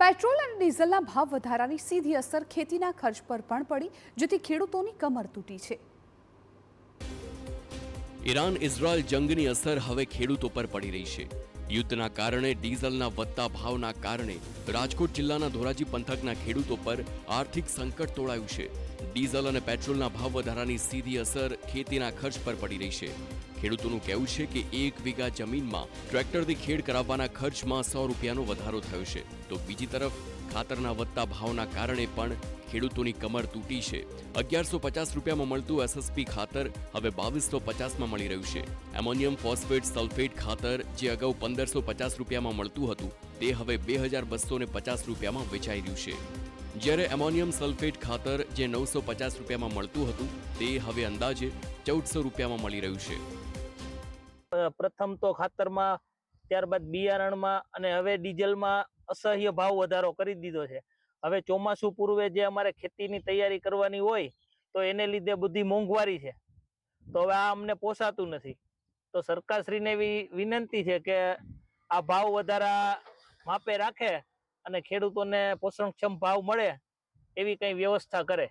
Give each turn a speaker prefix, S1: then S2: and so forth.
S1: Petrol અને ડીઝલના ભાવ વધારાની સીધી અસર ખેતીના ખર્ચ પર પણ પડી, જેથી ખેડૂતોની કમર તૂટી છે.
S2: ઈરાન ઇઝરાયલ જંગની અસર હવે ખેડૂતો પર પડી રહી છે. યુદ્ધના કારણે ડીઝલના વધતા ભાવના કારણે રાજકોટ જિલ્લાના ધોરાજી પંથકના ખેડૂતો પર આર્થિક સંકટ તોળાયું છે. ડીઝલ અને પેટ્રોલના ભાવ વધારાની સીધી અસર ખેતીના ખર્ચ પર પડી રહી છે. ખેડૂતોનું કહેવું છે કે 1 વીઘા જમીનમાં ટ્રેક્ટરથી ખેડ કરાવવાના ખર્ચમાં 100 રૂપિયાનો વધારો થયો છે, તો બીજી તરફ ખાતરના વધતા ભાવના કારણે પણ ખેડૂતોની કમર તૂટી છે. 1150 રૂપિયામાં મળતું એસએસપી ખાતર હવે 2250માં મળી રહ્યું છે. એમોનિયમ ફોસ્ફેટ સલ્ફેટ ખાતર જે અગાઉ 1550 રૂપિયામાં મળતું હતું, તે હવે 2250 રૂપિયામાં વેચાઈ રહ્યું છે. જ્યારે એમોનિયમ સલ્ફેટ ખાતર જે 950 રૂપિયામાં મળતું હતું, તે હવે અંદાજે 1400 રૂપિયામાં મળી રહ્યું છે.
S3: પ્રથમ તો ખાતરમાં, ત્યારબાદ બિયારણમાં અને હવે ડીઝલમાં અસહ્ય ભાવ વધારો કરી દીધો છે. હવે ચોમાસું પૂર્વે જે અમારે ખેતીની તૈયારી કરવાની હોય તો એને લીધે બધી મોંઘવારી છે, તો હવે આ અમને પોસાતું નથી. તો સરકારશ્રીને એવી વિનંતી છે કે આ ભાવ વધારા માપે રાખે અને ખેડૂતોને પોષણક્ષમ ભાવ મળે એવી કંઈ વ્યવસ્થા કરે.